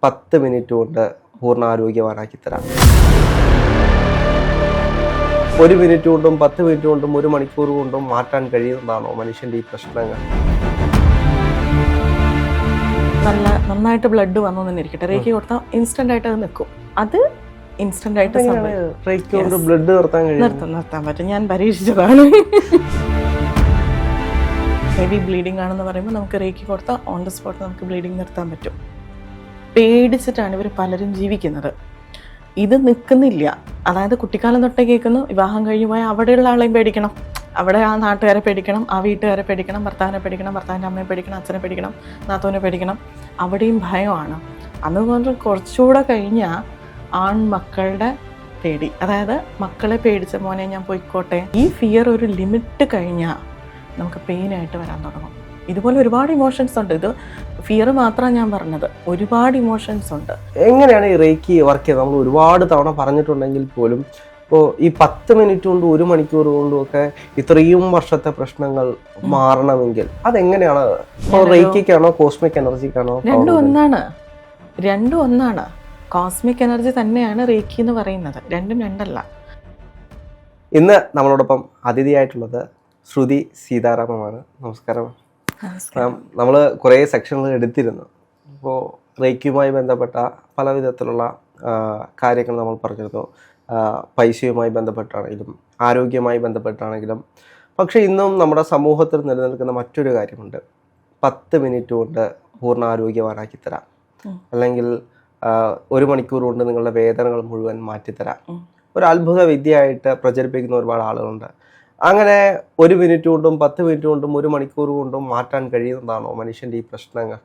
10 minute കൊണ്ട് പൂർണ്ണ ആരോഗ്യവാനാക്കി തരാം. 1 മിനിറ്റ് കൊണ്ടും 10 മിനിറ്റ് കൊണ്ടും 1 മണിക്കൂർ കൊണ്ടും മാറ്റാൻ കഴിയുന്നതാണോ മനുഷ്യൻ്റെ ഈ പ്രശ്നങ്ങൾ? നന്നായിട്ട് ബ്ലഡ് വന്നു തന്നെ ഇരിക്കട്ടെ, റേക്കി കൊടുത്താൽ ഇൻസ്റ്റന്റ് ആയിട്ട് അത് നിൽക്കും. അത് ഇൻസ്റ്റന്റ് ആയിട്ട് ബ്ലഡ് നിർത്താൻ പറ്റും. ഞാൻ പരീക്ഷിച്ചതാണ്. ഹെവി ബ്ലീഡിങ് ആണെന്ന് പറയുമ്പോൾ നമുക്ക് റേക്കി കൊടുത്താൽ ഓൺ ദ സ്പോട്ട് നമുക്ക് ബ്ലീഡിങ് നിർത്താൻ പറ്റും. പേടിച്ചിട്ടാണ് ഇവർ പലരും ജീവിക്കുന്നത്. ഇത് നിൽക്കുന്നില്ല. അതായത് കുട്ടിക്കാലം തൊട്ടേ കേൾക്കുന്നു, വിവാഹം കഴിഞ്ഞു പോയാൽ അവിടെയുള്ള ആളെയും പേടിക്കണം, അവിടെ ആ നാട്ടുകാരെ പേടിക്കണം, ആ വീട്ടുകാരെ പേടിക്കണം, ഭർത്താവിനെ പേടിക്കണം, ഭർത്താവിൻ്റെ അമ്മയെ പേടിക്കണം, അച്ഛനെ പേടിക്കണം, നാത്തൂനെ പേടിക്കണം. അവിടെയും ഭയമാണ്. അതുകൊണ്ട് കുറച്ചുകൂടെ കഴിഞ്ഞാൽ ആൺമക്കളുടെ പേടി, അതായത് മക്കളെ പേടിച്ച മോനെ ഞാൻ പോയിക്കോട്ടെ, ഈ ഫിയർ ഒരു ലിമിറ്റ് കഴിഞ്ഞാൽ നമുക്ക് പെയിനായിട്ട് വരാൻ തുടങ്ങും. ഇതുപോലെ ഒരുപാട് ഇമോഷൻസ് ഉണ്ട്. ഇത് ഫിയർ മാത്രമാണ് ഞാൻ പറഞ്ഞത്, ഒരുപാട് ഇമോഷൻസ് ഉണ്ട്. എങ്ങനെയാണ് ഈ റേക്കി വർക്ക് ചെയ്യുന്നത്? നമ്മൾ ഒരുപാട് തവണ പറഞ്ഞിട്ടുണ്ടെങ്കിൽ പോലും ഇപ്പോൾ ഈ 10 മിനിറ്റ് കൊണ്ടും 1 മണിക്കൂർ കൊണ്ടും ഒക്കെ ഇത്രയും വർഷത്തെ പ്രശ്നങ്ങൾ മാറണമെങ്കിൽ അതെങ്ങനെയാണ്? റേക്കിക്കാണോ കോസ്മിക് എനർജിക്കാണോ? രണ്ടും ഒന്നാണ്. കോസ്മിക് എനർജി തന്നെയാണ് റേക്കി എന്ന് പറയുന്നത്, രണ്ടും രണ്ടല്ല. ഇന്ന് നമ്മളോടൊപ്പം അതിഥിയായിട്ടുള്ളത് ശ്രുതി സീതാരാമമാണ്. നമസ്കാരം. നമ്മൾ കുറേ സെക്ഷനുകൾ എടുത്തിരുന്നു. അപ്പോൾ റേക്കിയുമായി ബന്ധപ്പെട്ട പല വിധത്തിലുള്ള കാര്യങ്ങൾ നമ്മൾ പറഞ്ഞിരുന്നു. പൈസയുമായി ബന്ധപ്പെട്ടാണെങ്കിലും ആരോഗ്യവുമായി ബന്ധപ്പെട്ടാണെങ്കിലും. പക്ഷേ ഇന്നും നമ്മുടെ സമൂഹത്തിൽ നിലനിൽക്കുന്ന മറ്റൊരു കാര്യമുണ്ട്. 10 മിനിറ്റ് കൊണ്ട് പൂർണ്ണ ആരോഗ്യവാനാക്കി തരാം, അല്ലെങ്കിൽ 1 മണിക്കൂർ കൊണ്ട് നിങ്ങളുടെ വേദനകൾ മുഴുവൻ മാറ്റിത്തരാം. ഒരു അത്ഭുത വിദ്യയായിട്ട് പ്രചരിപ്പിക്കുന്ന ഒരുപാട് ആളുകളുണ്ട്. അങ്ങനെ 1 മിനിറ്റ് കൊണ്ടും 10 മിനിറ്റ് കൊണ്ടും 1 മണിക്കൂർ കൊണ്ടും മാറ്റാൻ കഴിയുന്നതാണോ മനുഷ്യൻ്റെ ഈ പ്രശ്നങ്ങൾ?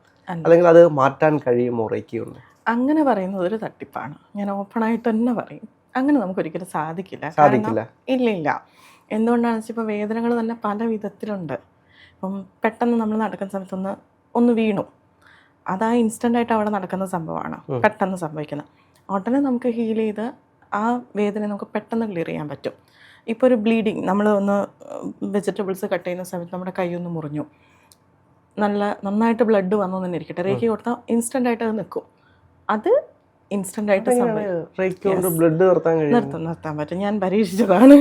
അല്ലെങ്കിൽ അത് മാറ്റാൻ കഴിയുമോ റേക്കി കൊണ്ട്? അങ്ങനെ പറയുന്നത് ഒരു തട്ടിപ്പാണ്. ഞാൻ ഓപ്പണായിട്ട് തന്നെ പറയും, അങ്ങനെ നമുക്കൊരിക്കലും സാധിക്കില്ല. ഇല്ല. എന്തുകൊണ്ടാണെന്ന് വെച്ചാൽ ഇപ്പോൾ വേദനകൾ തന്നെ പല വിധത്തിലുണ്ട്. ഇപ്പം പെട്ടെന്ന് നമ്മൾ നടക്കുന്ന സമയത്ത് ഒന്ന് വീണു, അതാ ഇൻസ്റ്റൻ്റായിട്ട് അവിടെ നടക്കുന്ന സംഭവമാണ്, പെട്ടെന്ന് സംഭവിക്കുന്നത്. ഉടനെ നമുക്ക് ഹീൽ ചെയ്ത് ആ വേദന നമുക്ക് പെട്ടെന്ന് ക്ലിയർ ചെയ്യാൻ പറ്റും. ഇപ്പോൾ ഒരു ബ്ലീഡിങ്, നമ്മൾ വെജിറ്റബിൾസ് കട്ട് ചെയ്യുന്ന സമയത്ത് നമ്മുടെ കൈയൊന്ന് മുറിഞ്ഞു, നന്നായിട്ട് ബ്ലഡ് വന്നു തന്നെ ഇരിക്കട്ടെ, റേക്കി കൊടുത്താൽ ഇൻസ്റ്റൻ്റ് ആയിട്ട് അത് നിൽക്കും. അത് ഇൻസ്റ്റൻ്റ് ആയിട്ട് നിർത്താൻ പറ്റും. ഞാൻ പരീക്ഷിച്ചതാണ്.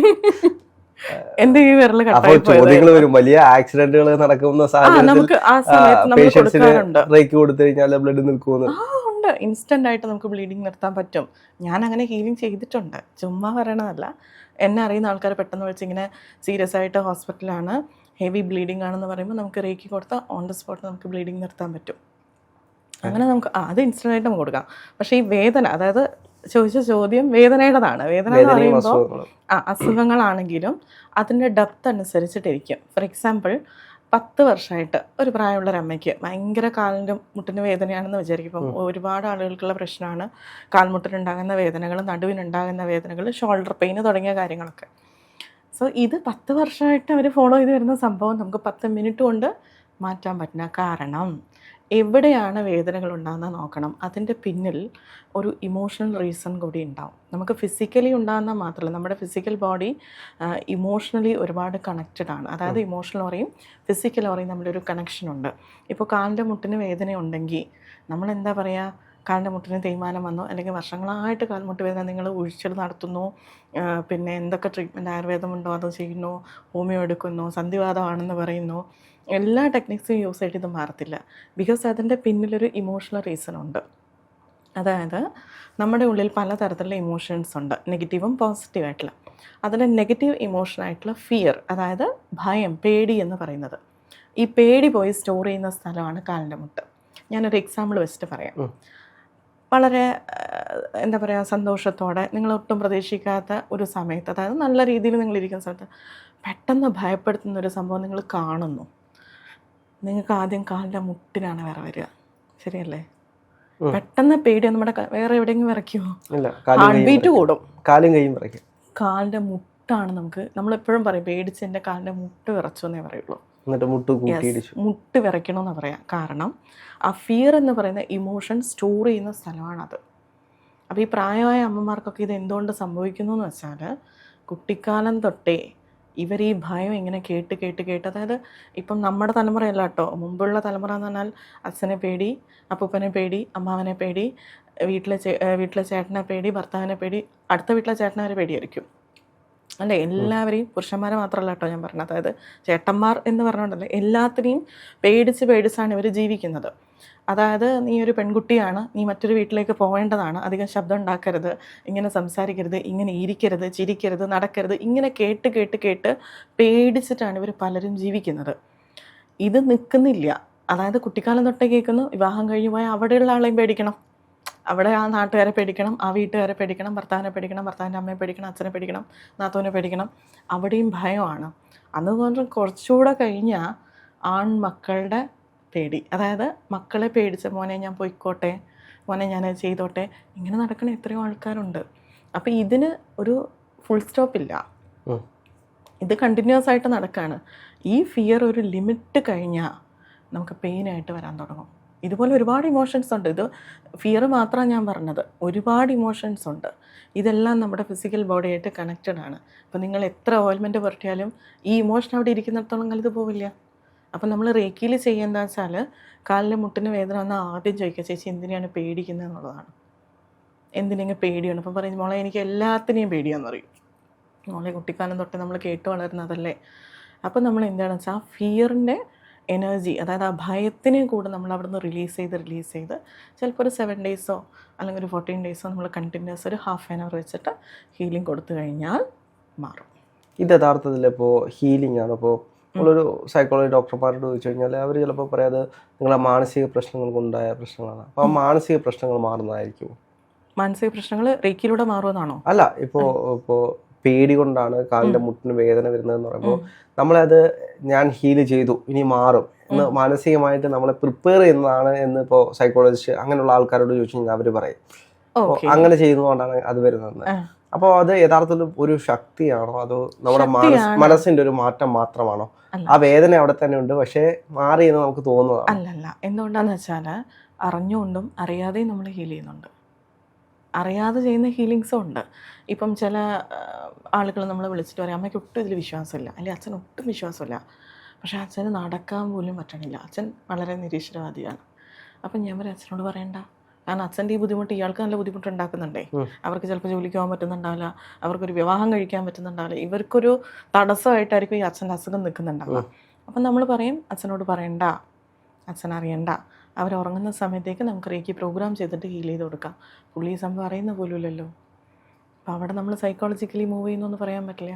എന്റെ ഈ വിരൽ വലിയ ആക്സിഡന്റുകൾ നടക്കുന്ന ഉണ്ട്. ഇൻസ്റ്റന്റ് ആയിട്ട് നമുക്ക് ബ്ലീഡിങ് നിർത്താൻ പറ്റും. ഞാൻ അങ്ങനെ ഹീലിംഗ് ചെയ്തിട്ടുണ്ട്, ചുമ്മാ പറയണതല്ല. എന്നെ അറിയുന്ന ആൾക്കാർ പെട്ടെന്ന് വിളിച്ച് ഇങ്ങനെ സീരിയസ് ആയിട്ട് ഹോസ്പിറ്റലാണ്, ഹെവി ബ്ലീഡിങ് ആണെന്ന് പറയുമ്പോൾ നമുക്ക് റേക്കി കൊടുത്താൽ ഓൺ ദ സ്പോട്ട് നമുക്ക് ബ്ലീഡിങ് നിർത്താൻ പറ്റും. അങ്ങനെ നമുക്ക് അത് ഇൻസ്റ്റന്റ് ആയിട്ട് നമുക്ക് കൊടുക്കാം. പക്ഷേ ഈ വേദന, അതായത് ചോദിച്ച ചോദ്യം വേദനയുടേതാണ്. വേദന എന്ന് പറയുമ്പോൾ അസുഖങ്ങളാണെങ്കിലും അതിൻ്റെ ഡെപ്ത് അനുസരിച്ചിട്ടിരിക്കും. ഫോർ എക്സാമ്പിൾ 10 വർഷമായിട്ട് ഒരു പ്രായമുള്ളൊരമ്മയ്ക്ക് ഭയങ്കര കാലിൻ്റെ മുട്ടിന് വേദനയാണെന്ന് വിചാരിക്കും. ഒരുപാട് ആളുകൾക്കുള്ള പ്രശ്നമാണ് കാൽമുട്ടിനുണ്ടാകുന്ന വേദനകൾ, നടുവിനുണ്ടാകുന്ന വേദനകൾ, ഷോൾഡർ പെയിന് തുടങ്ങിയ കാര്യങ്ങളൊക്കെ. സോ ഇത് 10 വർഷമായിട്ട് അവർ ഫോളോ ചെയ്ത് വരുന്ന സംഭവം നമുക്ക് 10 മിനിറ്റ് കൊണ്ട് മാറ്റാൻ പറ്റുന്ന കാരണം എവിടെയാണ് വേദനകൾ ഉണ്ടാകുന്നത് നോക്കണം. അതിൻ്റെ പിന്നിൽ ഒരു ഇമോഷണൽ റീസൺ കൂടി ഉണ്ടാവും. നമുക്ക് ഫിസിക്കലി ഉണ്ടാകുന്ന മാത്രമല്ല, നമ്മുടെ ഫിസിക്കൽ ബോഡി ഇമോഷണലി ഒരുപാട് കണക്റ്റഡ് ആണ്. അതായത് ഇമോഷണൽ ഓറയും ഫിസിക്കൽ ഓറയും തമ്മിലൊരു കണക്ഷനുണ്ട്. ഇപ്പോൾ കാലിൻ്റെ മുട്ടിന് വേദന ഉണ്ടെങ്കിൽ നമ്മളെന്താ പറയുക, കാലിൻ്റെ മുട്ടിന് തേയ്മാനം വന്നു, അല്ലെങ്കിൽ വർഷങ്ങളായിട്ട് കാൽമുട്ട് വേദന നിങ്ങൾ ഒഴിച്ചൽ നടത്തുന്നു, പിന്നെ എന്തൊക്കെ ട്രീറ്റ്മെൻറ്റ് ആയുർവേദമുണ്ടോ അത് ചെയ്യുന്നു, ഹോമിയോ എടുക്കുന്നു, സന്ധിവാദമാണെന്ന് പറയുന്നു, എല്ലാ ടെക്നിക്സും യൂസ് ചെയ്തിട്ട് ഇത് മാറത്തില്ല. ബിക്കോസ് അതിൻ്റെ പിന്നിലൊരു ഇമോഷണൽ റീസൺ ഉണ്ട്. അതായത് നമ്മുടെ ഉള്ളിൽ പലതരത്തിലുള്ള ഇമോഷൻസ് ഉണ്ട്, നെഗറ്റീവും പോസിറ്റീവായിട്ടുള്ള. അതിൽ നെഗറ്റീവ് ഇമോഷനായിട്ടുള്ള ഫിയർ, അതായത് ഭയം, പേടി എന്ന് പറയുന്നത്. ഈ പേടി പോയി സ്റ്റോർ ചെയ്യുന്ന സ്ഥലമാണ് കാലിൻ്റെ മുട്ട്. ഞാനൊരു എക്സാമ്പിൾ വെച്ചിട്ട് പറയാം. വളരെ എന്താ പറയുക, സന്തോഷത്തോടെ നിങ്ങൾ ഒട്ടും പ്രതീക്ഷിക്കാത്ത ഒരു സമയത്ത്, അതായത് നല്ല രീതിയിൽ നിങ്ങളിരിക്കുന്ന സമയത്ത് പെട്ടെന്ന് ഭയപ്പെടുത്തുന്നൊരു സംഭവം നിങ്ങൾ കാണുന്നു. നിങ്ങൾക്ക് ആദ്യം കാലിൻ്റെ മുട്ടിനാണ് വരിക, ശരിയല്ലേ? പെട്ടെന്ന് പേടി നമ്മുടെ വേറെ എവിടെയെങ്കിലും വിറയ്ക്കുമോ? ഹാർട്ട് ബീറ്റ് കൂടും, കാലിൻ്റെ മുട്ടാണ് നമുക്ക്, നമ്മളെപ്പോഴും പറയും പേടിച്ച് എൻ്റെ കാലിൻ്റെ മുട്ട് വിറച്ചു എന്നേ പറയുള്ളൂ. മുട്ട് വിറയ്ക്കണമെന്ന് പറയാം. കാരണം ആ ഫിയർ എന്ന് പറയുന്ന ഇമോഷൻ സ്റ്റോർ ചെയ്യുന്ന സ്ഥലമാണത്. അപ്പോൾ ഈ പ്രായമായ അമ്മമാർക്കൊക്കെ ഇത് എന്തുകൊണ്ട് സംഭവിക്കുന്നു എന്ന് വെച്ചാൽ, കുട്ടിക്കാലം തൊട്ടേ ഇവർ ഈ ഭയം ഇങ്ങനെ കേട്ട് കേട്ട് കേട്ട്, അതായത് ഇപ്പം നമ്മുടെ തലമുറയല്ല കേട്ടോ, മുമ്പുള്ള തലമുറ എന്ന് പറഞ്ഞാൽ അച്ഛനെ പേടി, അപ്പൂപ്പനെ പേടി, അമ്മാവനെ പേടി, വീട്ടിലെ ചേട്ടനെ പേടി, ഭർത്താവിനെ പേടി, അടുത്ത വീട്ടിലെ ചേട്ടനെ വരെ പേടിയായിരിക്കും അല്ലേ. എല്ലാവരെയും, പുരുഷന്മാരെ മാത്രമല്ല കേട്ടോ ഞാൻ പറഞ്ഞത്, അതായത് ചേട്ടന്മാർ എന്ന് പറഞ്ഞുകൊണ്ടല്ലേ, എല്ലാത്തിനെയും പേടിച്ചാണ് ഇവർ ജീവിക്കുന്നത്. അതായത് നീ ഒരു പെൺകുട്ടിയാണ്, നീ മറ്റൊരു വീട്ടിലേക്ക് പോകേണ്ടതാണ്, അധികം ശബ്ദം ഉണ്ടാക്കരുത്, ഇങ്ങനെ സംസാരിക്കരുത്, ഇങ്ങനെ ഇരിക്കരുത്, ചിരിക്കരുത്, നടക്കരുത്, ഇങ്ങനെ കേട്ട് കേട്ട് കേട്ട് പേടിച്ചിട്ടാണ് ഇവർ പലരും ജീവിക്കുന്നത്. ഇത് നിൽക്കുന്നില്ല. അതായത് കുട്ടിക്കാലം തൊട്ടേ കേൾക്കുന്നു, വിവാഹം കഴിഞ്ഞു പോയാൽ അവിടെയുള്ള ആളെയും പേടിക്കണം, അവിടെ ആ നാട്ടുകാരെ പേടിക്കണം, ആ വീട്ടുകാരെ പേടിക്കണം, ഭർത്താവിനെ പേടിക്കണം, ഭർത്താവിൻ്റെ അമ്മയെ പേടിക്കണം, അച്ഛനെ പേടിക്കണം, നാത്തൂനെ പേടിക്കണം, അവിടെയും ഭയമാണ്. അതുകൊണ്ട് കുറച്ചുകൂടെ കഴിഞ്ഞാൽ ആൺമക്കളുടെ പേടി, അതായത് മക്കളെ പേടിച്ച മോനെ ഞാൻ പോയിക്കോട്ടെ, മോനെ ഞാൻ ചെയ്തോട്ടെ, ഇങ്ങനെ നടക്കുന്ന എത്രയോ ആൾക്കാരുണ്ട്. അപ്പോൾ ഇതിന് ഒരു ഫുൾ സ്റ്റോപ്പില്ല, ഇത് കണ്ടിന്യൂസ് ആയിട്ട് നടക്കുകയാണ്. ഈ ഫിയർ ഒരു ലിമിറ്റ് കഴിഞ്ഞാൽ നമുക്ക് പെയിനായിട്ട് വരാൻ തുടങ്ങും. ഇതുപോലെ ഒരുപാട് ഇമോഷൻസ് ഉണ്ട്. ഇത് ഫിയർ മാത്രമാണ് ഞാൻ പറഞ്ഞത്, ഒരുപാട് ഇമോഷൻസ് ഉണ്ട്. ഇതെല്ലാം നമ്മുടെ ഫിസിക്കൽ ബോഡിയായിട്ട് കണക്റ്റഡ് ആണ്. അപ്പോൾ നിങ്ങൾ എത്ര ഓയിൽമെൻറ്റ് പുരട്ടിയാലും ഈ ഇമോഷൻ അവിടെ ഇരിക്കുന്നിടത്തോളം കാലത്ത് പോവില്ല. അപ്പം നമ്മൾ റേക്കിയിൽ ചെയ്യുന്നതെന്ന് വെച്ചാൽ, കാലിലെ മുട്ടിന് വേദന വന്നാൽ ആദ്യം ചോദിക്കുക, ചേച്ചി എന്തിനാണ് പേടിക്കുന്നത് എന്നുള്ളതാണ്. എന്തിനെങ്കിലും പേടിയാണ്. അപ്പം പറയും മോളെ എനിക്ക് എല്ലാത്തിനെയും പേടിയാന്ന് പറയും. മോളെ കുട്ടിക്കാലം തൊട്ട് നമ്മൾ കേട്ട് വളരുന്നതല്ലേ. അപ്പം നമ്മൾ എന്താണെന്ന് വെച്ചാൽ ആ ഫിയറിൻ്റെ എനർജി, അതായത് ആ ഭയത്തിനെ കൂടെ നമ്മൾ അവിടെ നിന്ന് റിലീസ് ചെയ്ത് ചിലപ്പോൾ ഒരു 7 ഡേയ്സോ അല്ലെങ്കിൽ ഒരു 14 ഡേയ്സോ നമ്മൾ കണ്ടിന്യൂസ് ഒരു ½ ആൻ അവർ വെച്ചിട്ട് ഹീലിംഗ് കൊടുത്തു കഴിഞ്ഞാൽ മാറും. ഇത് യഥാർത്ഥത്തിൽ ഇപ്പോൾ ഹീലിംഗ് ആണ്. ഇപ്പോൾ നമ്മളൊരു സൈക്കോളജി ഡോക്ടർമാരോട് ചോദിച്ചു കഴിഞ്ഞാൽ അവർ ചിലപ്പോൾ പറയാതെ നിങ്ങളെ മാനസിക പ്രശ്നങ്ങൾ കൊണ്ടുണ്ടായ പ്രശ്നങ്ങളാണ്. അപ്പോൾ ആ മാനസിക പ്രശ്നങ്ങൾ മാറുന്നതായിരിക്കും. മാനസിക പ്രശ്നങ്ങൾ റേക്കിയിലൂടെ മാറുമെന്നാണോ? അല്ല, ഇപ്പോൾ പേടി കൊണ്ടാണ് കാലിൻ്റെ മുട്ടിന് വേദന വരുന്നതെന്ന് പറയുമ്പോൾ നമ്മളത് ഞാൻ ഹീല് ചെയ്തു ഇനി മാറും എന്ന് മാനസികമായിട്ട് നമ്മളെ പ്രിപ്പയർ ചെയ്യുന്നതാണ് എന്ന് ഇപ്പോൾ സൈക്കോളജിസ്റ്റ് അങ്ങനെയുള്ള ആൾക്കാരോട് ചോദിച്ചു കഴിഞ്ഞാൽ അവർ പറയും അങ്ങനെ ചെയ്യുന്നതുകൊണ്ടാണ് അത് വരുന്നത്. അപ്പോൾ അത് യഥാർത്ഥത്തിൽ ഒരു ശക്തിയാണോ അതോ നമ്മുടെ മനസ്സിന്റെ ഒരു മാറ്റം മാത്രമാണോ? ആ വേദന അവിടെ തന്നെ ഉണ്ട്, പക്ഷേ മാറി എന്ന് നമുക്ക് തോന്നുന്നതാണ്. അല്ലല്ല, എന്തുകൊണ്ടാന്ന് വെച്ചാൽ അറിഞ്ഞുകൊണ്ടും അറിയാതെയും നമ്മൾ ഹീൽ ചെയ്യുന്നുണ്ട്. അറിയാതെ ചെയ്യുന്ന ഹീലിങ്സും ഉണ്ട്. ഇപ്പം ചില ആളുകൾ നമ്മൾ വിളിച്ചിട്ട് പറയും അമ്മയ്ക്ക് ഒട്ടും ഇതിൽ വിശ്വാസമില്ല, അല്ലെങ്കിൽ അച്ഛൻ ഒട്ടും വിശ്വാസമില്ല, പക്ഷേ അച്ഛന് നടക്കാൻ പോലും പറ്റണില്ല, അച്ഛൻ വളരെ നിരീശ്വരവാദിയാണ്. അപ്പം ഞാൻ പറയും അച്ഛനോട് പറയണ്ട, കാരണം അച്ഛൻ്റെ ഈ ബുദ്ധിമുട്ട് ഇയാൾക്ക് നല്ല ബുദ്ധിമുട്ടുണ്ടാക്കുന്നുണ്ടേ. അവർക്ക് ചിലപ്പോൾ ജോലിക്ക് പോകാൻ പറ്റുന്നുണ്ടാവില്ല, അവർക്കൊരു വിവാഹം കഴിക്കാൻ പറ്റുന്നുണ്ടാവില്ല, ഇവർക്കൊരു തടസ്സമായിട്ടായിരിക്കും ഈ അച്ഛൻ്റെ അസുഖം നിൽക്കുന്നുണ്ടാവുക. അപ്പം നമ്മൾ പറയും അച്ഛനോട് പറയണ്ട, അച്ഛൻ അറിയണ്ട, അവരുറങ്ങുന്ന സമയത്തേക്ക് നമുക്ക് റേക്കി പ്രോഗ്രാം ചെയ്തിട്ട് ഹീൽ ചെയ്ത് കൊടുക്കാം. പുള്ളി സംഭവം അറിയുന്ന പോലും ഇല്ലല്ലോ. അപ്പോൾ അവിടെ നമ്മൾ സൈക്കോളജിക്കലി മൂവ് ചെയ്യുന്നു പറയാൻ പറ്റില്ല.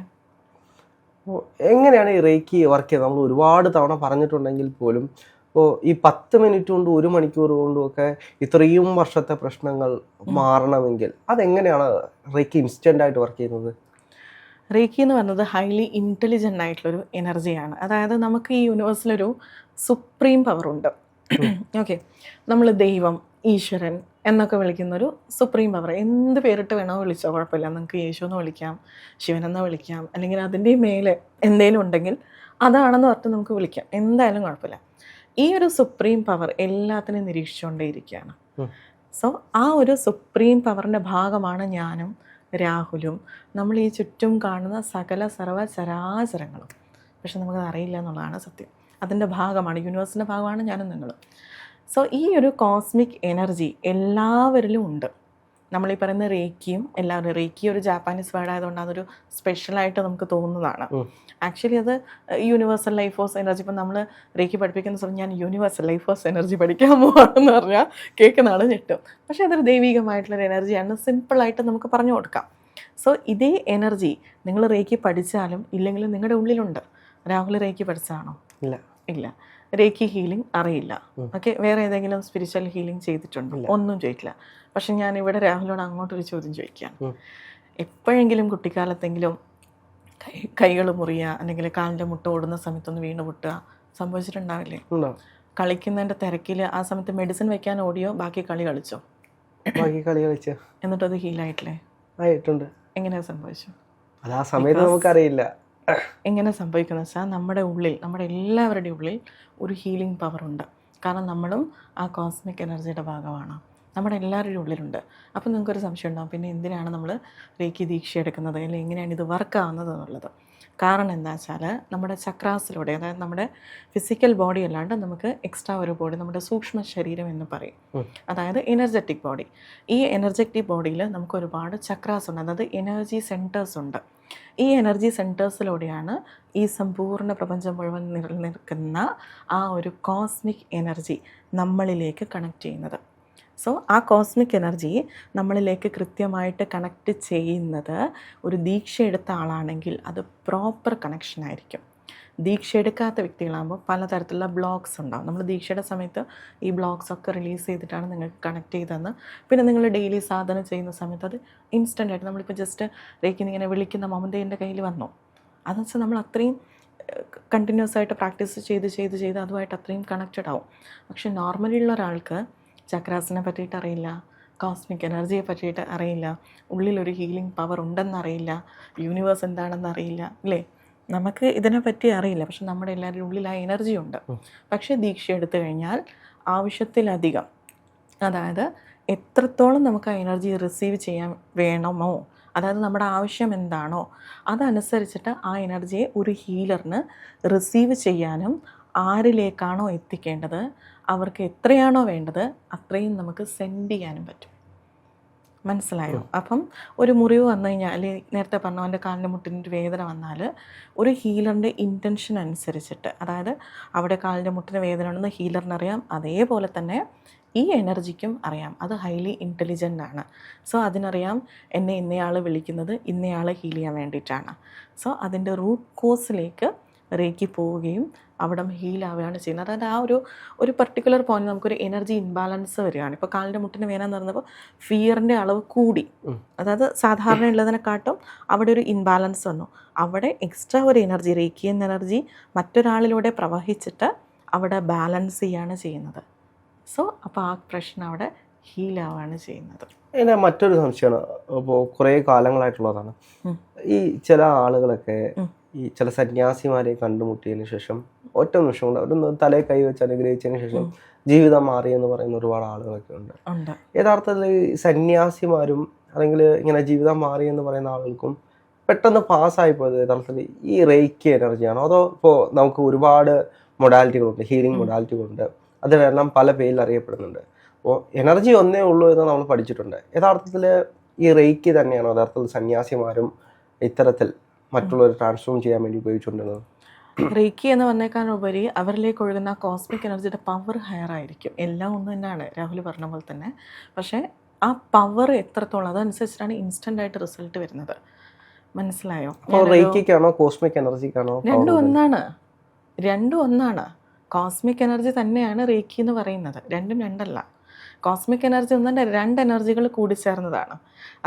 എങ്ങനെയാണ് ഈ റേക്കി വർക്ക് ചെയ്യുന്നത്? നമ്മൾ ഒരുപാട് തവണ പറഞ്ഞിട്ടുണ്ടെങ്കിൽ പോലും ഇപ്പോൾ ഈ 10 മിനിറ്റ് കൊണ്ടും 1 മണിക്കൂർ കൊണ്ടും ഒക്കെ ഇത്രയും വർഷത്തെ പ്രശ്നങ്ങൾ മാറണമെങ്കിൽ അതെങ്ങനെയാണ് റേക്കി ഇൻസ്റ്റൻ്റ് ആയിട്ട് വർക്ക് ചെയ്യുന്നത്? റേക്കി എന്ന് പറയുന്നത് ഹൈലി ഇൻ്റലിജൻ്റ് ആയിട്ടുള്ളൊരു എനർജിയാണ്. അതായത് നമുക്ക് ഈ യൂണിവേഴ്സിലൊരു സുപ്രീം പവറുണ്ട്. ഓക്കെ, നമ്മൾ ദൈവം, ഈശ്വരൻ എന്നൊക്കെ വിളിക്കുന്നൊരു സുപ്രീം പവർ, എന്ത് പേരിട്ട് വേണോ വിളിച്ചോ കുഴപ്പമില്ല. നിങ്ങൾക്ക് യേശു എന്ന് വിളിക്കാം, ശിവനെന്ന് വിളിക്കാം, അല്ലെങ്കിൽ അതിൻ്റെ മേലെ എന്തെങ്കിലും ഉണ്ടെങ്കിൽ അതാണെന്ന് പറഞ്ഞിട്ട് നമുക്ക് വിളിക്കാം, എന്തായാലും കുഴപ്പമില്ല. ഈ ഒരു സുപ്രീം പവർ എല്ലാത്തിനെയും നിരീക്ഷിച്ചുകൊണ്ടേയിരിക്കുകയാണ്. സോ ആ ഒരു സുപ്രീം പവറിൻ്റെ ഭാഗമാണ് ഞാനും രാഹുലും, നമ്മൾ ഈ ചുറ്റും കാണുന്ന സകല സർവ്വ ചരാചരങ്ങളും. പക്ഷെ നമുക്കത് അറിയില്ല എന്നുള്ളതാണ് സത്യം. അതിൻ്റെ ഭാഗമാണ്, യൂണിവേഴ്സിൻ്റെ ഭാഗമാണ് ഞാനും നിങ്ങളും. സോ ഈ ഒരു കോസ്മിക് എനർജി എല്ലാവരിലും ഉണ്ട്. നമ്മളീ പറയുന്ന റേക്കിയും എല്ലാവരും, റേക്കി ഒരു ജാപ്പാനീസ് വേർഡ് ആയതുകൊണ്ട് അതൊരു സ്പെഷ്യലായിട്ട് നമുക്ക് തോന്നുന്നതാണ്. ആക്ച്വലി അത് യൂണിവേഴ്സൽ ലൈഫ് ഫോഴ്സ് എനർജി. ഇപ്പം നമ്മൾ റേക്കി പഠിപ്പിക്കുന്ന സമയം ഞാൻ യൂണിവേഴ്സൽ ലൈഫ് ഫോഴ്സ് എനർജി പഠിക്കാൻ പോവാണെന്ന് പറഞ്ഞാൽ കേൾക്കുന്ന ആൾ ഞെട്ടും. പക്ഷേ അതൊരു ദൈവികമായിട്ടുള്ളൊരു എനർജിയാണ്, സിമ്പിളായിട്ട് നമുക്ക് പറഞ്ഞു കൊടുക്കാം. സോ ഇതേ എനർജി നിങ്ങൾ റേക്കി പഠിച്ചാലും ഇല്ലെങ്കിലും നിങ്ങളുടെ ഉള്ളിലുണ്ട്. രാഹുൽ റേക്കി പഠിച്ചതാണോ? ഇല്ല. റേക്കി ഹീലിംഗ് അറിയില്ല. ഓക്കെ, വേറെ ഏതെങ്കിലും സ്പിരിച്വൽ ഹീലിംഗ് ചെയ്തിട്ടുണ്ടോ? ഒന്നും ചോദിക്കില്ല. പക്ഷെ ഞാനിവിടെ രാഹുലോട് അങ്ങോട്ടൊരു ചോദ്യം ചോദിക്കുകയാണ്. എപ്പോഴെങ്കിലും കുട്ടിക്കാലത്തെങ്കിലും കൈകൾ മുറിയുക അല്ലെങ്കിൽ കാലിൻ്റെ മുട്ട ഓടുന്ന സമയത്തൊന്ന് വീണ് പൊട്ടുക സംഭവിച്ചിട്ടുണ്ടാവില്ലേ? കളിക്കുന്നതിൻ്റെ തിരക്കിൽ ആ സമയത്ത് മെഡിസിൻ വെക്കാൻ ഓടിയോ ബാക്കി കളി കളിച്ചോ? എന്നിട്ടത് ഹീലായിട്ടില്ലേ? ആയിട്ടുണ്ട്. എങ്ങനെ സംഭവിച്ചു? അത് ആ സമയത്ത് നമുക്കറിയില്ല. എങ്ങനെ സംഭവിക്കുന്ന വെച്ചാൽ നമ്മുടെ ഉള്ളിൽ, നമ്മുടെ എല്ലാവരുടെയും ഉള്ളിൽ ഒരു ഹീലിംഗ് പവറുണ്ട്. കാരണം നമ്മളും ആ കോസ്മിക് എനർജിയുടെ ഭാഗമാണ്. നമ്മുടെ എല്ലാവരുടെ ഉള്ളിലുണ്ട്. അപ്പം നിങ്ങൾക്കൊരു സംശയം ഉണ്ടാകും, പിന്നെ എന്തിനാണ് നമ്മൾ റേക്കി ദീക്ഷ എടുക്കുന്നത്, അല്ലെങ്കിൽ എങ്ങനെയാണ് ഇത് വർക്കാവുന്നത് എന്നുള്ളത്. കാരണം എന്താ വെച്ചാൽ നമ്മുടെ ചക്രാസിലൂടെ, അതായത് നമ്മുടെ ഫിസിക്കൽ ബോഡി അല്ലാണ്ട് നമുക്ക് എക്സ്ട്രാ ഒരു ബോഡി, നമ്മുടെ സൂക്ഷ്മ ശരീരം എന്ന് പറയും, അതായത് എനർജറ്റിക് ബോഡി. ഈ എനർജറ്റിക് ബോഡിയിൽ നമുക്ക് ഒരുപാട് ചക്രാസ് ഉണ്ട്, അതായത് എനർജി സെൻറ്റേഴ്സ് ഉണ്ട്. ഈ എനർജി സെൻറ്റേഴ്സിലൂടെയാണ് ഈ സമ്പൂർണ്ണ പ്രപഞ്ചം മുഴുവൻ നിലനിൽക്കുന്ന ആ ഒരു കോസ്മിക് എനർജി നമ്മളിലേക്ക് കണക്ട് ചെയ്യുന്നത്. സോ ആ കോസ്മിക് എനർജി നമ്മളിലേക്ക് കൃത്യമായിട്ട് കണക്ട് ചെയ്യുന്നത് ഒരു ദീക്ഷ എടുത്ത ആളാണെങ്കിൽ അത് പ്രോപ്പർ കണക്ഷൻ ആയിരിക്കും. ദീക്ഷ എടുക്കാത്ത വ്യക്തികളാകുമ്പോൾ പലതരത്തിലുള്ള ബ്ലോക്സ് ഉണ്ടാകും. നമ്മൾ ദീക്ഷയുടെ സമയത്ത് ഈ ബ്ലോക്സ് ഒക്കെ റിലീസ് ചെയ്തിട്ടാണ് നിങ്ങൾക്ക് കണക്ട് ചെയ്തതെന്ന്. പിന്നെ നിങ്ങൾ ഡെയിലി സാധന ചെയ്യുന്ന സമയത്ത് അത് ഇൻസ്റ്റൻ്റായിട്ട്, നമ്മളിപ്പോൾ ജസ്റ്റ് റേക്കിന്ന് ഇങ്ങനെ വിളിക്കുന്ന മൊമെൻ്റ് എൻ്റെ കയ്യിൽ വന്നു, അതെന്ന് വെച്ചാൽ നമ്മൾ അത്രയും കണ്ടിന്യൂസ് ആയിട്ട് പ്രാക്ടീസ് ചെയ്ത് അതുമായിട്ട് അത്രയും കണക്റ്റഡ് ആവും. പക്ഷെ നോർമലി ഉള്ള ഒരാൾക്ക് ചക്രാസിനെ പറ്റിയിട്ട് അറിയില്ല, കോസ്മിക് എനർജിയെ പറ്റിയിട്ട് അറിയില്ല, ഉള്ളിലൊരു ഹീലിംഗ് പവർ ഉണ്ടെന്നറിയില്ല, യൂണിവേഴ്സ് എന്താണെന്ന് അറിയില്ല, അല്ലേ? നമുക്ക് ഇതിനെപ്പറ്റി അറിയില്ല, പക്ഷെ നമ്മുടെ എല്ലാവരുടെ ഉള്ളിൽ ആ എനർജി ഉണ്ട്. പക്ഷേ ദീക്ഷ എടുത്തു കഴിഞ്ഞാൽ ആവശ്യത്തിലധികം, അതായത് എത്രത്തോളം നമുക്ക് ആ എനർജി റിസീവ് ചെയ്യാൻ വേണമോ, അതായത് നമ്മുടെ ആവശ്യം എന്താണോ അതനുസരിച്ചിട്ട് ആ എനർജിയെ ഒരു ഹീലറിന് റിസീവ് ചെയ്യാനും ആരിലേക്കാണോ എത്തിക്കേണ്ടത്, അവർക്ക് എത്രയാണോ വേണ്ടത് അത്രയും നമുക്ക് സെൻഡ് ചെയ്യാനും പറ്റും. മനസ്സിലായോ? അപ്പം ഒരു മുറിവ് വന്നു കഴിഞ്ഞാൽ, അല്ലെങ്കിൽ നേരത്തെ പറഞ്ഞ അവൻ്റെ കാലിൻ്റെ മുട്ടിൻ്റെ വേദന വന്നാൽ ഒരു ഹീലറിൻ്റെ ഇൻറ്റൻഷൻ അനുസരിച്ചിട്ട്, അതായത് അവിടെ കാലിൻ്റെ മുട്ടിന് വേദന ഉണ്ടെന്ന് ഹീലറിനറിയാം, അതേപോലെ തന്നെ ഈ എനർജിക്കും അറിയാം. അത് ഹൈലി ഇൻ്റലിജൻ്റ് ആണ്. സോ അതിനറിയാം എന്നെ ഇന്നയാൾ വിളിക്കുന്നത് ഇന്നയാൾ ഹീൽ ചെയ്യാൻ വേണ്ടിയിട്ടാണ്. സോ അതിൻ്റെ റൂട്ട് കോസിലേക്ക് റേക്കി പോവുകയും അവിടെ ഹീലാവുകയാണ് ചെയ്യുന്നത്. അതായത് ആ ഒരു പർട്ടിക്കുലർ പോയിന്റ് നമുക്കൊരു എനർജി ഇൻബാലൻസ് വരികയാണ്. ഇപ്പോൾ കാലിൻ്റെ മുട്ടിന് വേദന എന്ന് പറഞ്ഞപ്പോൾ ഫിയറിൻ്റെ അളവ് കൂടി, അതായത് സാധാരണ ഉള്ളതിനെക്കാട്ടും അവിടെ ഒരു ഇൻബാലൻസ് വന്നു. അവിടെ എക്സ്ട്രാ ഒരു എനർജി, റേക്കി എന്ന എനർജി മറ്റൊരാളിലൂടെ പ്രവഹിച്ചിട്ട് അവിടെ ബാലൻസ് ചെയ്യാണ് ചെയ്യുന്നത്. സോ അപ്പോൾ ആ പ്രശ്നം അവിടെ ഹീലാവുകയാണ് ചെയ്യുന്നത്. പിന്നെ മറ്റൊരു സംശയമാണ്, ഇപ്പോൾ കുറേ കാലങ്ങളായിട്ടുള്ളതാണ്, ഈ ചില ആളുകളൊക്കെ ഈ ചില സന്യാസിമാരെ കണ്ടുമുട്ടിയതിന് ശേഷം ഒറ്റ നിമിഷം കൊണ്ട് അവരൊന്ന് തലയെ കൈ വെച്ച് അനുഗ്രഹിച്ചതിന് ശേഷം ജീവിതം മാറി എന്ന് പറയുന്ന ഒരുപാട് ആളുകളൊക്കെ ഉണ്ട്. യഥാർത്ഥത്തിൽ സന്യാസിമാരും അല്ലെങ്കിൽ ഇങ്ങനെ ജീവിതം മാറി എന്ന് പറയുന്ന ആളുകൾക്കും പെട്ടെന്ന് പാസ്സായി പോയത് യഥാർത്ഥത്തിൽ ഈ റേക്കി എനർജിയാണോ, അതോ ഇപ്പോൾ നമുക്ക് ഒരുപാട് മൊഡാലിറ്റികളുണ്ട്, ഹീലിംഗ് മൊഡാലിറ്റികളുണ്ട്, അതിലെല്ലാം പല പേരിൽ അറിയപ്പെടുന്നുണ്ട്. അപ്പോൾ എനർജി ഒന്നേ ഉള്ളൂ എന്ന് നമ്മൾ പഠിച്ചിട്ടുണ്ട്. യഥാർത്ഥത്തിൽ ഈ റേക്കി തന്നെയാണോ യഥാർത്ഥത്തിൽ സന്യാസിമാരും ഇത്തരത്തിൽ മറ്റുള്ളവർ ട്രാൻസ്ഫോം ചെയ്യാൻ വേണ്ടി ഉപയോഗിച്ചുകൊണ്ടിരുന്നത്? റേക്കി എന്ന് പറഞ്ഞേക്കാളുപരി അവരിലേക്ക് ഒഴുകുന്ന കോസ്മിക് എനർജിയുടെ പവർ ഹയർ ആയിരിക്കും. എല്ലാം ഒന്ന് തന്നെയാണ് രാഹുൽ പറഞ്ഞ പോലെ തന്നെ. പക്ഷേ ആ പവർ എത്രത്തോളം അതനുസരിച്ചിട്ടാണ് ഇൻസ്റ്റൻ്റ് ആയിട്ട് റിസൾട്ട് വരുന്നത്. മനസ്സിലായോ? റേക്കിക്കാണോ കോസ്മിക് എനർജിക്കാണോ? രണ്ടും ഒന്നാണ്. കോസ്മിക് എനർജി തന്നെയാണ് റേക്കി എന്ന് പറയുന്നത്. രണ്ടും രണ്ടല്ല. കോസ്മിക് എനർജി ഒന്നെ രണ്ട് എനർജികൾ കൂടിച്ചേർന്നതാണ്.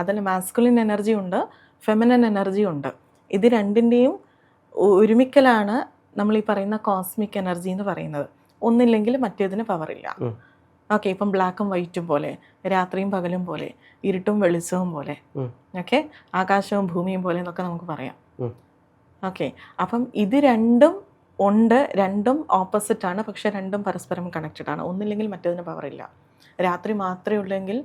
അതിൽ മാസ്കുലിൻ എനർജി ഉണ്ട്, ഫെമിനൻ എനർജി ഉണ്ട്. ഇത് രണ്ടിൻ്റെയും ഒരുമിക്കലാണ് നമ്മൾ ഈ പറയുന്ന കോസ്മിക് എനർജി എന്ന് പറയുന്നത്. ഒന്നില്ലെങ്കിൽ മറ്റേതിന് പവറില്ല. ഓക്കെ, ഇപ്പം ബ്ലാക്കും വൈറ്റും പോലെ, രാത്രിയും പകലും പോലെ, ഇരുട്ടും വെളിച്ചവും പോലെ, ഓക്കെ, ആകാശവും ഭൂമിയും പോലെ എന്നൊക്കെ നമുക്ക് പറയാം. ഓക്കെ, അപ്പം ഇത് രണ്ടും ഉണ്ട്, രണ്ടും ഓപ്പോസിറ്റാണ്, പക്ഷെ രണ്ടും പരസ്പരം കണക്റ്റഡ് ആണ്. ഒന്നില്ലെങ്കിൽ മറ്റേതിന് പവറില്ല. രാത്രി മാത്രമേ ഉള്ളെങ്കിൽ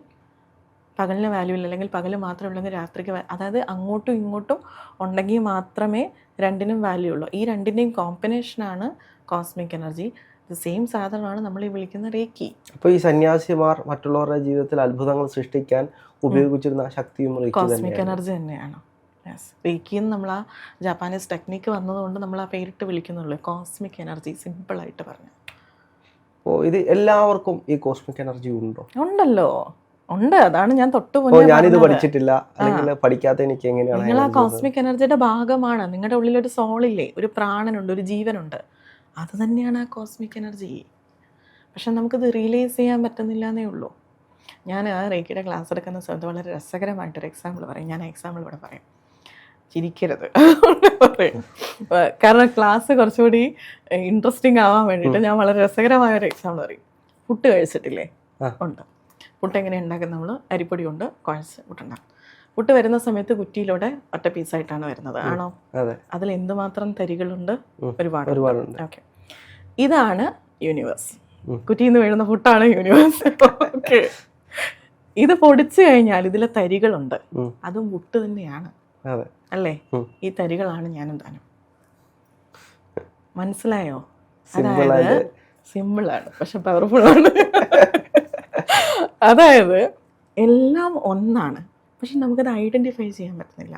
പകലിന് വാല്യൂ ഇല്ല, അല്ലെങ്കിൽ പകൽ മാത്രമേ ഉള്ളെങ്കിൽ രാത്രിക്ക്, അതായത് അങ്ങോട്ടും ഇങ്ങോട്ടും ഉണ്ടെങ്കിൽ മാത്രമേ രണ്ടിനും വാല്യൂ ഉള്ളൂ. ഈ രണ്ടിൻ്റെയും കോമ്പിനേഷനാണ് കോസ്മിക് എനർജി. ഇത് സെയിം സാധനമാണ് നമ്മൾ ഈ വിളിക്കുന്ന റേക്കി. അപ്പോൾ ഈ സന്യാസിമാർ മറ്റുള്ളവരുടെ ജീവിതത്തിൽ അത്ഭുതങ്ങൾ സൃഷ്ടിക്കാൻ ഉപയോഗിച്ചിരുന്ന ശക്തിയും കോസ്മിക് എനർജി തന്നെയാണ്. യെസ്, റേക്കി എന്ന് നമ്മൾ ആ ജാപ്പാനീസ് ടെക്നിക്ക് വന്നതുകൊണ്ട് നമ്മൾ ആ പേരിട്ട് വിളിക്കുന്നുള്ളൂ, കോസ്മിക് എനർജി, സിമ്പിളായിട്ട് പറഞ്ഞു. ഓ, ഇത് എല്ലാവർക്കും ഈ കോസ്മിക് എനർജി ഉണ്ടോ? ഉണ്ടല്ലോ, ഉണ്ട്. അതാണ് ഞാൻ ഞാനിത് പഠിച്ചിട്ടില്ല, അല്ലെങ്കിൽ പഠിക്കാത്ത എനിക്ക് എങ്ങനെയാണ്? നിങ്ങൾ ആ കോസ്മിക് എനർജിയുടെ ഭാഗമാണ്. നിങ്ങളുടെ ഉള്ളിൽ ഒരു സോളില്ലേ, ഒരു പ്രാണനുണ്ട്, ഒരു ജീവനുണ്ട്. അത് തന്നെയാണ് ആ കോസ്മിക് എനർജി. പക്ഷെ നമുക്കിത് റിയലൈസ് ചെയ്യാൻ പറ്റുന്നില്ല എന്നേ ഉള്ളൂ. ഞാൻ റേക്കിയുടെ ക്ലാസ് എടുക്കുന്ന സമയത്ത് വളരെ രസകരമായിട്ടൊരു എക്സാമ്പിൾ പറയും. ഞാൻ ആ എക്സാമ്പിൾ ഇവിടെ പറയാം, ചിരിക്കരുത്. കാരണം ക്ലാസ് കുറച്ചുകൂടി ഇൻട്രസ്റ്റിംഗ് ആവാൻ വേണ്ടിയിട്ട് ഞാൻ വളരെ രസകരമായ ഒരു എക്സാമ്പിൾ പറയും. പുട്ട് കഴിച്ചിട്ടില്ലേ? ഉണ്ട്. പുട്ട് എങ്ങനെ ഉണ്ടാക്കുന്നത്? നമ്മൾ അരിപ്പൊടി കൊണ്ട് കുഴച്ച് പുട്ടുണ്ടാകും. പുട്ട് വരുന്ന സമയത്ത് കുറ്റിയിലൂടെ ഒറ്റ പീസായിട്ടാണ് വരുന്നത്, ആണോ? അതിൽ എന്തുമാത്രം തരികളുണ്ട്? ഒരുപാടുണ്ട്. ഓക്കെ, ഇതാണ് യൂണിവേഴ്സ്. കുറ്റിയിൽ നിന്ന് വീഴുന്ന പുട്ടാണ് യൂണിവേഴ്സ്. ഓക്കെ, ഇത് പൊടിച്ചു കഴിഞ്ഞാൽ ഇതിലെ തരികളുണ്ട്, ഉം. അതും മുട്ട് തന്നെയാണ്, അതെ. അല്ലേ? ഉം. ഈ തരികളാണ് ഞാനും താനും. മനസ്സിലായോ? Simple അതായത് ആയിട്ട്. സിമ്പിളാണ് പക്ഷെ പവർഫുൾ ആണ്. അതായത് എല്ലാം ഒന്നാണ്, പക്ഷെ നമുക്കത് ഐഡൻറ്റിഫൈ ചെയ്യാൻ പറ്റുന്നില്ല.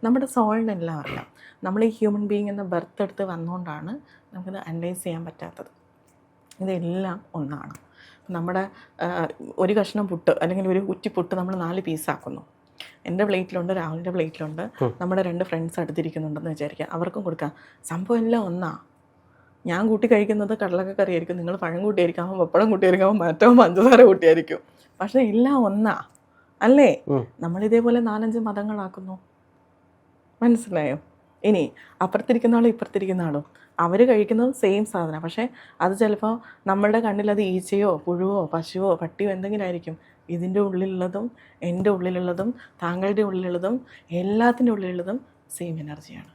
നമ്മുടെ സോളിന് എല്ലാം അറിയാം. നമ്മൾ ഈ ഹ്യൂമൻ ബീയിങ് എന്ന ബർത്ത് എടുത്ത് വന്നുകൊണ്ടാണ് നമുക്കത് അനലൈസ് ചെയ്യാൻ പറ്റാത്തത്. ഇതെല്ലാം ഒന്നാണ്. നമ്മുടെ ഒരു കഷ്ണം പുട്ട് അല്ലെങ്കിൽ ഒരു കുറ്റി പുട്ട് നമ്മൾ 4 പീസാക്കുന്നു. എൻ്റെ പ്ലേറ്റിലുണ്ട്, രാഹുലിൻ്റെ പ്ലേറ്റിലുണ്ട്, നമ്മുടെ 2 ഫ്രണ്ട്സ് അടുത്തിരിക്കുന്നുണ്ടെന്ന് വിചാരിക്കുക. അവർക്കും കൊടുക്കാം. സംഭവം എല്ലാം ഒന്നാ. ഞാൻ കൂട്ടി കഴിക്കുന്നത് കടലക്ക കറിയായിരിക്കും, നിങ്ങൾ പഴം കൂട്ടിയായിരിക്കും, അവൻ പപ്പടം കൂട്ടിയായിരിക്കും, മറ്റോ പഞ്ചസാര കൂട്ടിയായിരിക്കും. പക്ഷെ എല്ലാം ഒന്നാ, അല്ലേ? നമ്മളിതേപോലെ 4-5 മതങ്ങളാക്കുന്നു. മനസ്സിലായോ? ഇനി അപ്പുറത്തിരിക്കുന്ന ആളും ഇപ്പുറത്തിരിക്കുന്ന ആളും അവർ കഴിക്കുന്നത് സെയിം സാധനം, പക്ഷേ അത് ചിലപ്പോൾ നമ്മളുടെ കണ്ണിൽ അത് ഈച്ചയോ പുഴുവോ പശുവോ പട്ടിയോ എന്തെങ്കിലും ആയിരിക്കും. ഇതിൻ്റെ ഉള്ളിലുള്ളതും എൻ്റെ ഉള്ളിലുള്ളതും താങ്കളുടെ ഉള്ളിലുള്ളതും എല്ലാത്തിൻ്റെ ഉള്ളിലുള്ളതും സെയിം എനർജിയാണ്.